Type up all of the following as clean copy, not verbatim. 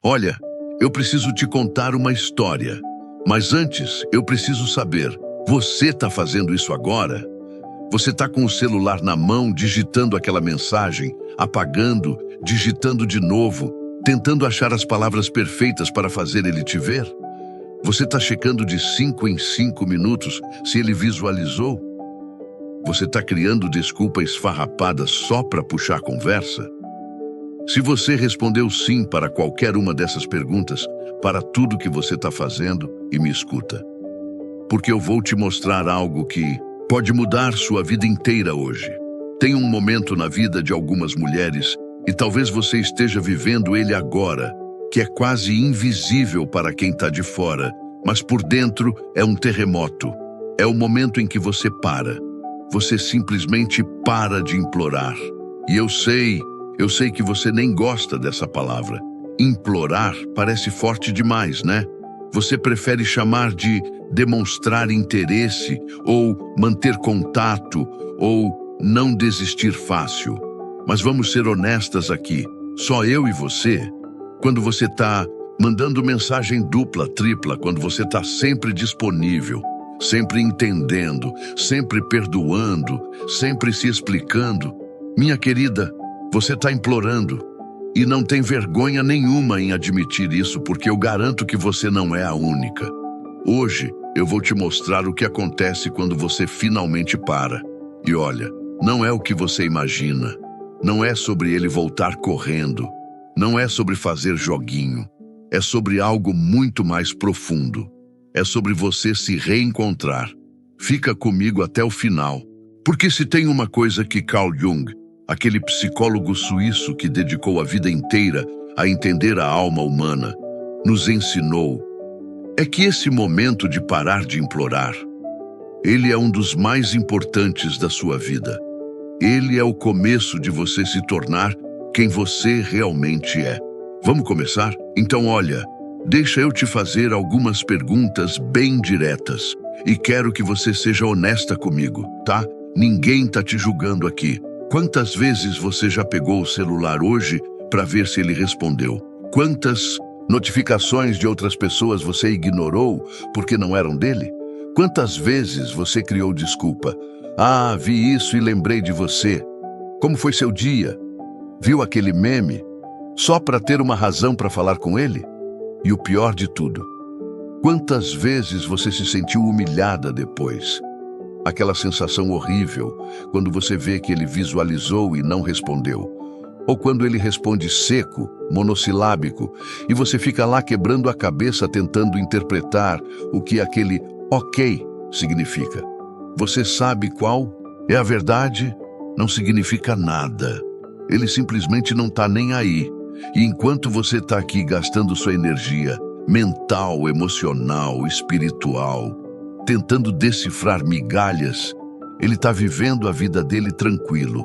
Olha, eu preciso te contar uma história. Mas antes, eu preciso saber, você está fazendo isso agora? Você está com o celular na mão, digitando aquela mensagem, apagando, digitando de novo, tentando achar as palavras perfeitas para fazer ele te ver? Você está checando de 5 em 5 minutos se ele visualizou? Você está criando desculpa esfarrapada só para puxar a conversa? Se você respondeu sim para qualquer uma dessas perguntas, para tudo que você está fazendo, e me escuta. Porque eu vou te mostrar algo que pode mudar sua vida inteira hoje. Tem um momento na vida de algumas mulheres, e talvez você esteja vivendo ele agora, que é quase invisível para quem está de fora, mas por dentro é um terremoto. É o momento em que você para. Você simplesmente para de implorar. E eu sei que você nem gosta dessa palavra. Implorar parece forte demais, né? Você prefere chamar de demonstrar interesse, ou manter contato, ou não desistir fácil. Mas vamos ser honestas aqui. Só eu e você. Quando você está mandando mensagem dupla, tripla, quando você está sempre disponível, sempre entendendo, sempre perdoando, sempre se explicando. Minha querida, você está implorando. E não tem vergonha nenhuma em admitir isso, porque eu garanto que você não é a única. Hoje, eu vou te mostrar o que acontece quando você finalmente para. E olha, não é o que você imagina. Não é sobre ele voltar correndo. Não é sobre fazer joguinho. É sobre algo muito mais profundo. É sobre você se reencontrar. Fica comigo até o final. Porque se tem uma coisa que Carl Jung, aquele psicólogo suíço que dedicou a vida inteira a entender a alma humana, nos ensinou, é que esse momento de parar de implorar, ele é um dos mais importantes da sua vida. Ele é o começo de você se tornar quem você realmente é. Vamos começar? Então olha, deixa eu te fazer algumas perguntas bem diretas. E quero que você seja honesta comigo, tá? Ninguém tá te julgando aqui. Quantas vezes você já pegou o celular hoje para ver se ele respondeu? Quantas notificações de outras pessoas você ignorou porque não eram dele? Quantas vezes você criou desculpa? Ah, vi isso e lembrei de você. Como foi seu dia? Viu aquele meme? Só para ter uma razão para falar com ele? E o pior de tudo, quantas vezes você se sentiu humilhada depois? Aquela sensação horrível quando você vê que ele visualizou e não respondeu. Ou quando ele responde seco, monossilábico, e você fica lá quebrando a cabeça tentando interpretar o que aquele ok significa. Você sabe qual? É a verdade? Não significa nada. Ele simplesmente não está nem aí. E enquanto você está aqui gastando sua energia mental, emocional, espiritual, tentando decifrar migalhas, ele está vivendo a vida dele tranquilo.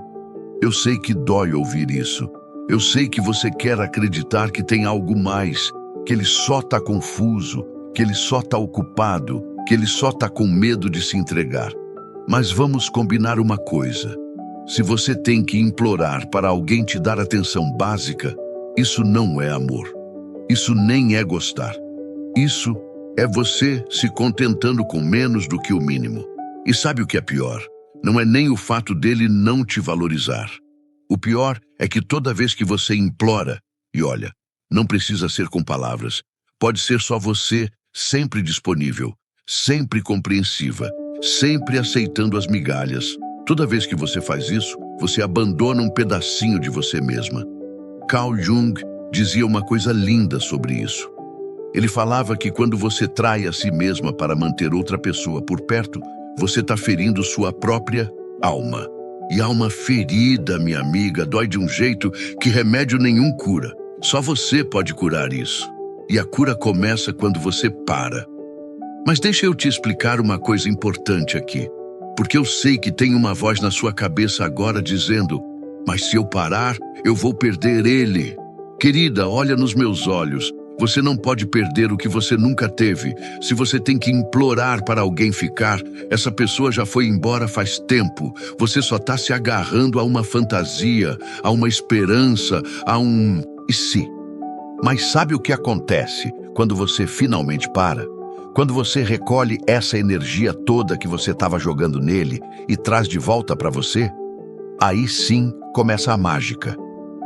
Eu sei que dói ouvir isso. Eu sei que você quer acreditar que tem algo mais, que ele só está confuso, que ele só está ocupado, que ele só está com medo de se entregar. Mas vamos combinar uma coisa. Se você tem que implorar para alguém te dar atenção básica, isso não é amor. Isso nem é gostar. Isso é você se contentando com menos do que o mínimo. E sabe o que é pior? Não é nem o fato dele não te valorizar. O pior é que toda vez que você implora, e olha, não precisa ser com palavras, pode ser só você sempre disponível, sempre compreensiva, sempre aceitando as migalhas. Toda vez que você faz isso, você abandona um pedacinho de você mesma. Carl Jung dizia uma coisa linda sobre isso. Ele falava que quando você trai a si mesma para manter outra pessoa por perto, você está ferindo sua própria alma. E alma ferida, minha amiga, dói de um jeito que remédio nenhum cura. Só você pode curar isso. E a cura começa quando você para. Mas deixa eu te explicar uma coisa importante aqui. Porque eu sei que tem uma voz na sua cabeça agora dizendo: mas se eu parar, eu vou perder ele. Querida, olha nos meus olhos. Você não pode perder o que você nunca teve. Se você tem que implorar para alguém ficar, essa pessoa já foi embora faz tempo. Você só está se agarrando a uma fantasia, a uma esperança, a um... E se? Mas sabe o que acontece quando você finalmente para? Quando você recolhe essa energia toda que você estava jogando nele e traz de volta para você? Aí sim começa a mágica.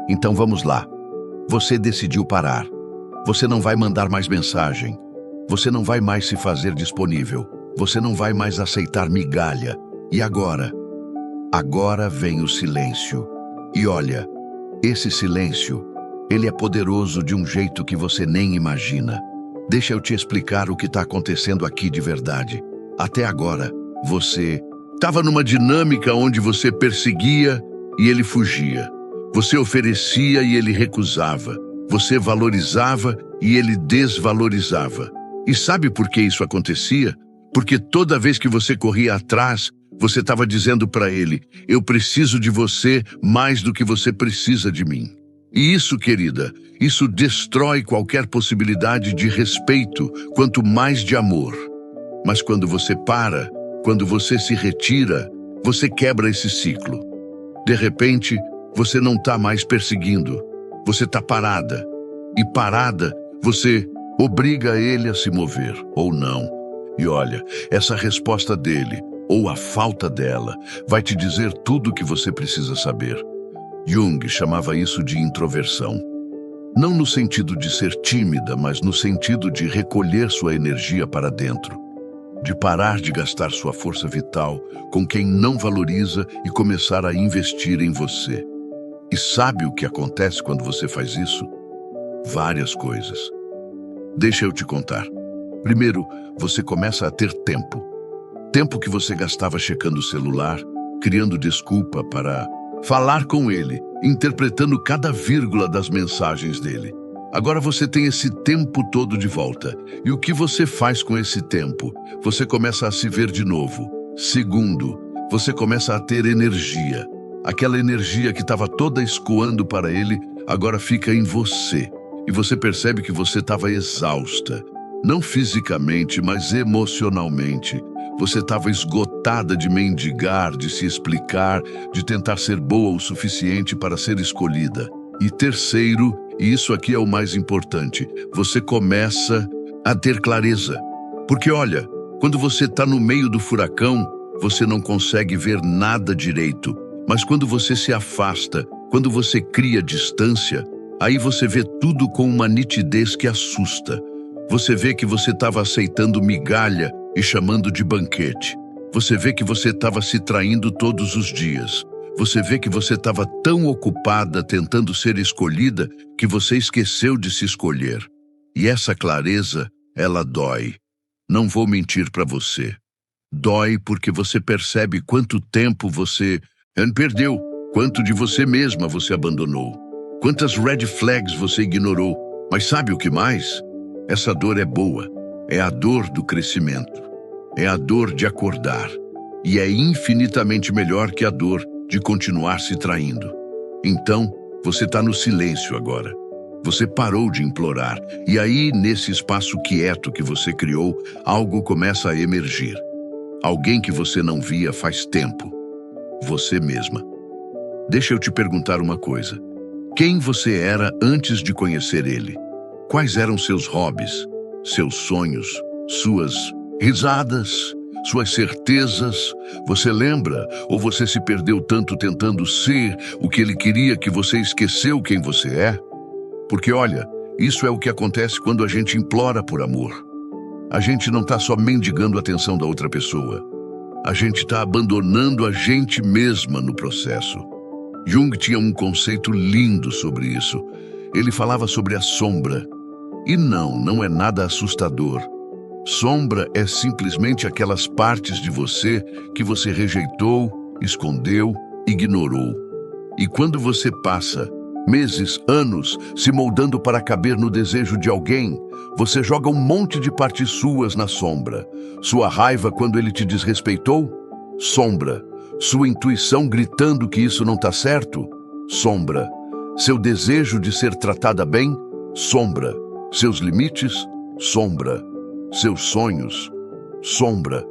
Então vamos lá. Você decidiu parar. Você não vai mandar mais mensagem. Você não vai mais se fazer disponível. Você não vai mais aceitar migalha. E agora? Agora vem o silêncio. E olha, esse silêncio, ele é poderoso de um jeito que você nem imagina. Deixa eu te explicar o que está acontecendo aqui de verdade. Até agora, você estava numa dinâmica onde você perseguia e ele fugia. Você oferecia e ele recusava. Você valorizava e ele desvalorizava. E sabe por que isso acontecia? Porque toda vez que você corria atrás, você estava dizendo para ele: eu preciso de você mais do que você precisa de mim. E isso, querida, isso destrói qualquer possibilidade de respeito, quanto mais de amor. Mas quando você para, quando você se retira, você quebra esse ciclo. De repente, você não está mais perseguindo. Você está parada. E parada, você obriga ele a se mover, ou não. E olha, essa resposta dele, ou a falta dela, vai te dizer tudo o que você precisa saber. Jung chamava isso de introversão. Não no sentido de ser tímida, mas no sentido de recolher sua energia para dentro. De parar de gastar sua força vital com quem não valoriza e começar a investir em você. E sabe o que acontece quando você faz isso? Várias coisas. Deixa eu te contar. Primeiro, você começa a ter tempo. Tempo que você gastava checando o celular, criando desculpa para falar com ele, interpretando cada vírgula das mensagens dele. Agora você tem esse tempo todo de volta. E o que você faz com esse tempo? Você começa a se ver de novo. Segundo, você começa a ter energia. Aquela energia que estava toda escoando para ele, agora fica em você. E você percebe que você estava exausta. Não fisicamente, mas emocionalmente. Você estava esgotada de mendigar, de se explicar, de tentar ser boa o suficiente para ser escolhida. E terceiro, e isso aqui é o mais importante, você começa a ter clareza. Porque olha, quando você está no meio do furacão, você não consegue ver nada direito. Mas quando você se afasta, quando você cria distância, aí você vê tudo com uma nitidez que assusta. Você vê que você estava aceitando migalha e chamando de banquete. Você vê que você estava se traindo todos os dias. Você vê que você estava tão ocupada tentando ser escolhida que você esqueceu de se escolher. E essa clareza, ela dói. Não vou mentir para você. Dói porque você percebe quanto tempo você perdeu, quanto de você mesma você abandonou, quantas red flags você ignorou. Mas sabe o que mais? Essa dor é boa. É a dor do crescimento. É a dor de acordar. E é infinitamente melhor que a dor de continuar se traindo. Então, você está no silêncio agora. Você parou de implorar. E aí, nesse espaço quieto que você criou, algo começa a emergir. Alguém que você não via faz tempo. Você mesma. Deixa eu te perguntar uma coisa. Quem você era antes de conhecer ele? Quais eram seus hobbies, seus sonhos, suas risadas, suas certezas? Você lembra? Ou você se perdeu tanto tentando ser o que ele queria que você esqueceu quem você é? Porque olha, isso é o que acontece quando a gente implora por amor. A gente não está só mendigando a atenção da outra pessoa. A gente está abandonando a gente mesma no processo. Jung tinha um conceito lindo sobre isso. Ele falava sobre a sombra. E não é nada assustador. Sombra é simplesmente aquelas partes de você que você rejeitou, escondeu, ignorou. E quando você passa meses, anos, se moldando para caber no desejo de alguém, você joga um monte de partes suas na sombra. Sua raiva quando ele te desrespeitou? Sombra. Sua intuição gritando que isso não está certo? Sombra. Seu desejo de ser tratada bem? Sombra. Seus limites? Sombra. Seus sonhos? Sombra.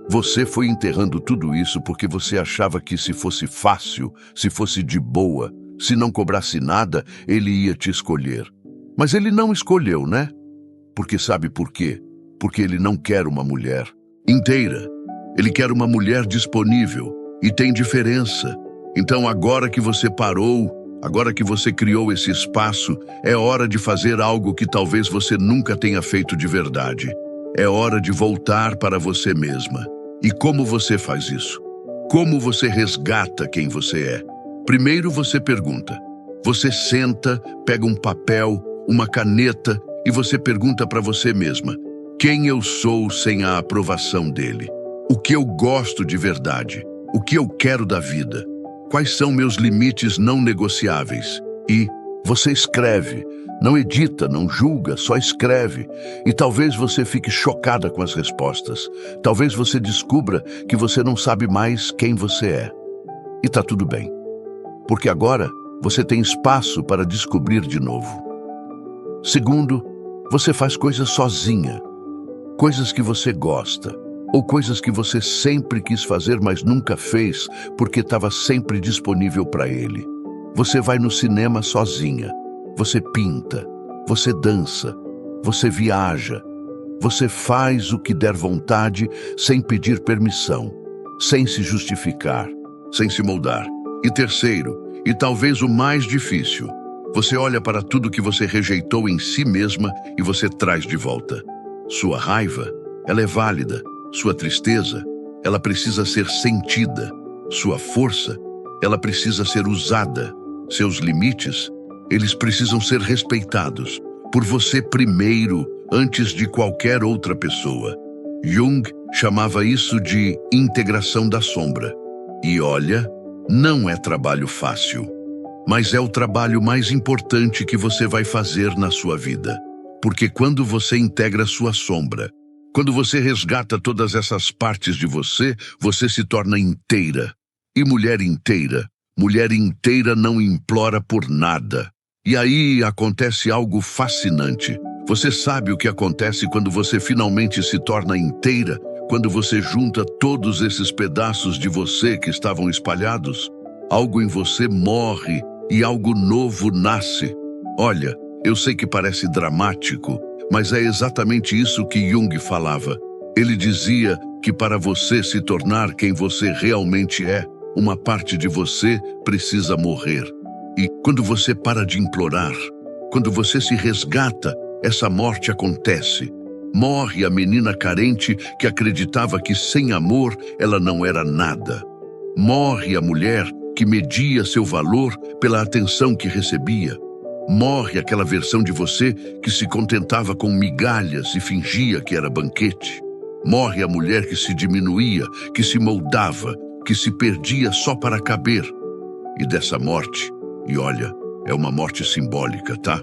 Você foi enterrando tudo isso porque você achava que se fosse fácil, se fosse de boa, se não cobrasse nada, ele ia te escolher. Mas ele não escolheu, né? Porque sabe por quê? Porque ele não quer uma mulher inteira. Ele quer uma mulher disponível. E tem diferença. Então agora que você parou, agora que você criou esse espaço, é hora de fazer algo que talvez você nunca tenha feito de verdade. É hora de voltar para você mesma. E como você faz isso? Como você resgata quem você é? Primeiro você pergunta. Você senta, pega um papel, uma caneta e você pergunta para você mesma: quem eu sou sem a aprovação dele? O que eu gosto de verdade? O que eu quero da vida? Quais são meus limites não negociáveis? E você escreve, não edita, não julga, só escreve. E talvez você fique chocada com as respostas. Talvez você descubra que você não sabe mais quem você é. E tá tudo bem, porque agora você tem espaço para descobrir de novo. Segundo, você faz coisas sozinha, coisas que você gosta, ou coisas que você sempre quis fazer, mas nunca fez, porque estava sempre disponível para ele. Você vai no cinema sozinha, você pinta, você dança, você viaja, você faz o que der vontade sem pedir permissão, sem se justificar, sem se moldar. E terceiro, e talvez o mais difícil, você olha para tudo que você rejeitou em si mesma e você traz de volta. Sua raiva, ela é válida. Sua tristeza, ela precisa ser sentida. Sua força, ela precisa ser usada. Seus limites, eles precisam ser respeitados por você primeiro, antes de qualquer outra pessoa. Jung chamava isso de integração da sombra. E olha, não é trabalho fácil, mas é o trabalho mais importante que você vai fazer na sua vida. Porque quando você integra sua sombra, quando você resgata todas essas partes de você, você se torna inteira. E mulher inteira não implora por nada. E aí acontece algo fascinante. Você sabe o que acontece quando você finalmente se torna inteira? Quando você junta todos esses pedaços de você que estavam espalhados? Algo em você morre e algo novo nasce. Olha, eu sei que parece dramático, mas é exatamente isso que Jung falava. Ele dizia que para você se tornar quem você realmente é, uma parte de você precisa morrer. E quando você para de implorar, quando você se resgata, essa morte acontece. Morre a menina carente que acreditava que sem amor ela não era nada. Morre a mulher que media seu valor pela atenção que recebia. Morre aquela versão de você que se contentava com migalhas e fingia que era banquete. Morre a mulher que se diminuía, que se moldava, que se perdia só para caber. E dessa morte, e olha, é uma morte simbólica, tá?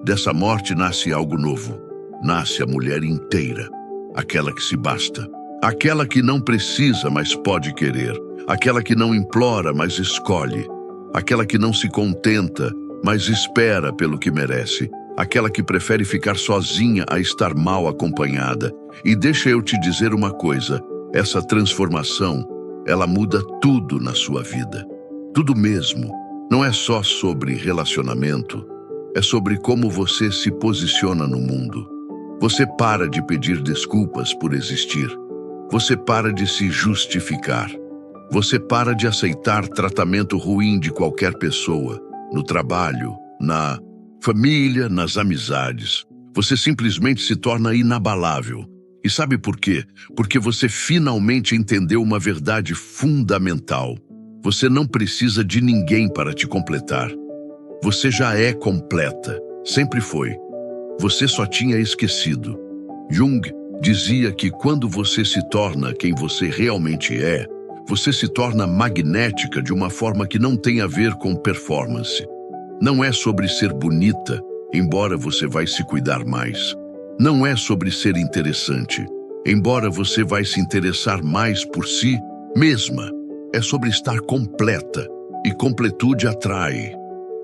Dessa morte nasce algo novo. Nasce a mulher inteira, aquela que se basta. Aquela que não precisa, mas pode querer. Aquela que não implora, mas escolhe. Aquela que não se contenta, mas espera pelo que merece. Aquela que prefere ficar sozinha a estar mal acompanhada. E deixa eu te dizer uma coisa, essa transformação, ela muda tudo na sua vida. Tudo mesmo. Não é só sobre relacionamento, é sobre como você se posiciona no mundo. Você para de pedir desculpas por existir. Você para de se justificar. Você para de aceitar tratamento ruim de qualquer pessoa, no trabalho, na família, nas amizades. Você simplesmente se torna inabalável. E sabe por quê? Porque você finalmente entendeu uma verdade fundamental. Você não precisa de ninguém para te completar. Você já é completa. Sempre foi. Você só tinha esquecido. Jung dizia que quando você se torna quem você realmente é, você se torna magnética de uma forma que não tem a ver com performance. Não é sobre ser bonita, embora você vai se cuidar mais. Não é sobre ser interessante, embora você vai se interessar mais por si mesma. É sobre estar completa, e completude atrai.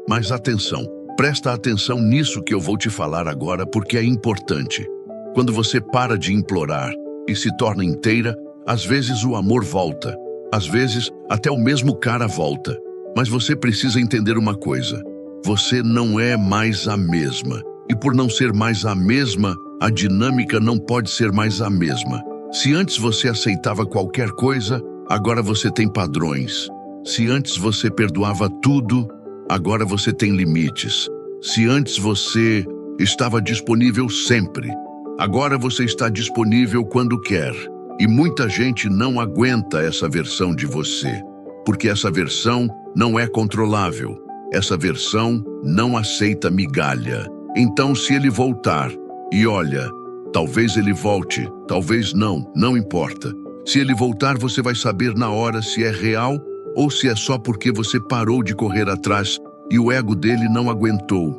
Mas atenção, presta atenção nisso que eu vou te falar agora porque é importante. Quando você para de implorar e se torna inteira, às vezes o amor volta. Às vezes, até o mesmo cara volta. Mas você precisa entender uma coisa. Você não é mais a mesma. E por não ser mais a mesma, a dinâmica não pode ser mais a mesma. Se antes você aceitava qualquer coisa, agora você tem padrões. Se antes você perdoava tudo, agora você tem limites. Se antes você estava disponível sempre, agora você está disponível quando quer. E muita gente não aguenta essa versão de você, porque essa versão não é controlável. Essa versão não aceita migalha. Então, se ele voltar, e olha, talvez ele volte, talvez não, não importa. Se ele voltar, você vai saber na hora se é real ou se é só porque você parou de correr atrás e o ego dele não aguentou.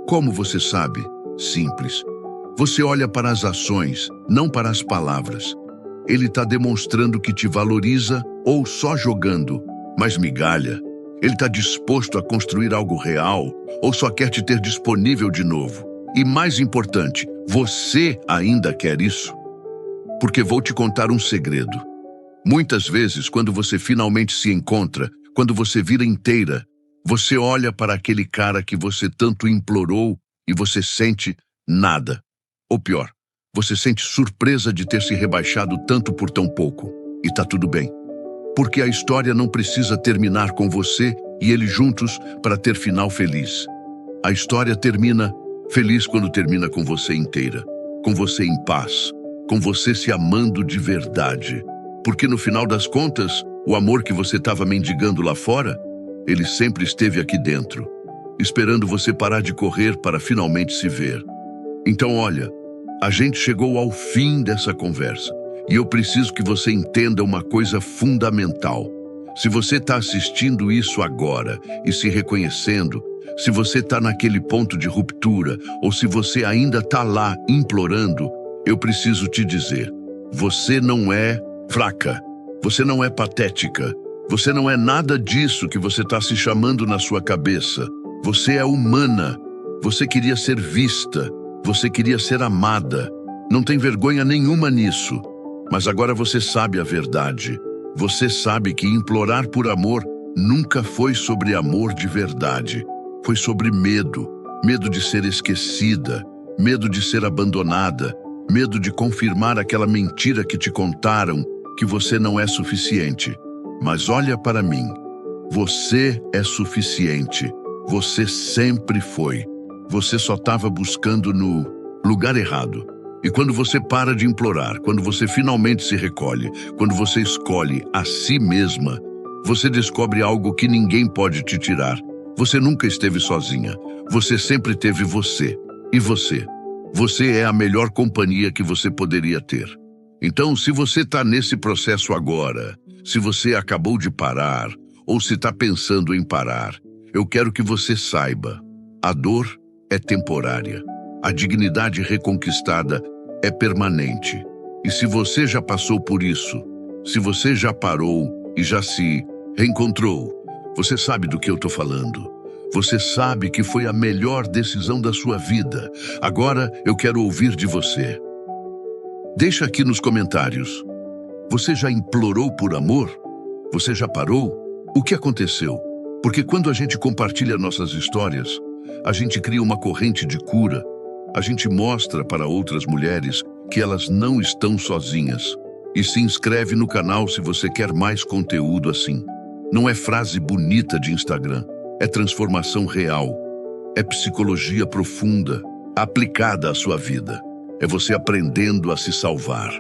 Como você sabe? Simples. Você olha para as ações, não para as palavras. Ele está demonstrando que te valoriza ou só jogando, mas migalha. Ele está disposto a construir algo real ou só quer te ter disponível de novo? E mais importante, você ainda quer isso? Porque vou te contar um segredo. Muitas vezes, quando você finalmente se encontra, quando você vira inteira, você olha para aquele cara que você tanto implorou e você sente nada. Ou pior, você sente surpresa de ter se rebaixado tanto por tão pouco. E tá tudo bem. Porque a história não precisa terminar com você e ele juntos para ter final feliz. A história termina feliz quando termina com você inteira, com você em paz, com você se amando de verdade. Porque no final das contas, o amor que você estava mendigando lá fora, ele sempre esteve aqui dentro, esperando você parar de correr para finalmente se ver. Então olha, a gente chegou ao fim dessa conversa e eu preciso que você entenda uma coisa fundamental. Se você está assistindo isso agora e se reconhecendo, se você está naquele ponto de ruptura ou se você ainda está lá implorando, eu preciso te dizer, você não é fraca, você não é patética, você não é nada disso que você está se chamando na sua cabeça. Você é humana, você queria ser vista, você queria ser amada. Não tem vergonha nenhuma nisso. Mas agora você sabe a verdade. Você sabe que implorar por amor nunca foi sobre amor de verdade. Foi sobre medo. Medo de ser esquecida, medo de ser abandonada, medo de confirmar aquela mentira que te contaram, que você não é suficiente. Mas olha para mim. Você é suficiente. Você sempre foi. Você só estava buscando no lugar errado. E quando você para de implorar, quando você finalmente se recolhe, quando você escolhe a si mesma, você descobre algo que ninguém pode te tirar. Você nunca esteve sozinha. Você sempre teve você. E você? Você é a melhor companhia que você poderia ter. Então, se você está nesse processo agora, se você acabou de parar, ou se está pensando em parar, eu quero que você saiba, a dor é temporária. A dignidade reconquistada é permanente. E se você já passou por isso, se você já parou e já se reencontrou, você sabe do que eu estou falando. Você sabe que foi a melhor decisão da sua vida. Agora eu quero ouvir de você. Deixa aqui nos comentários. Você já implorou por amor? Você já parou? O que aconteceu? Porque quando a gente compartilha nossas histórias, a gente cria uma corrente de cura. A gente mostra para outras mulheres que elas não estão sozinhas. E se inscreve no canal se você quer mais conteúdo assim. Não é frase bonita de Instagram. É transformação real. É psicologia profunda, aplicada à sua vida. É você aprendendo a se salvar.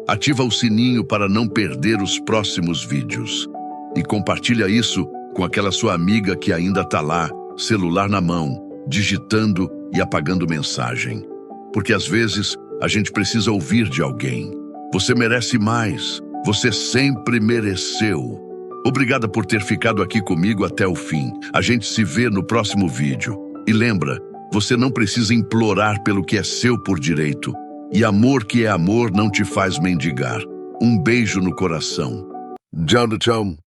Ativa o sininho para não perder os próximos vídeos. E compartilha isso com aquela sua amiga que ainda está lá, celular na mão, digitando e apagando mensagem. Porque às vezes a gente precisa ouvir de alguém. Você merece mais. Você sempre mereceu. Obrigada por ter ficado aqui comigo até o fim. A gente se vê no próximo vídeo. E lembra, você não precisa implorar pelo que é seu por direito. E amor que é amor não te faz mendigar. Um beijo no coração. Tchau, tchau.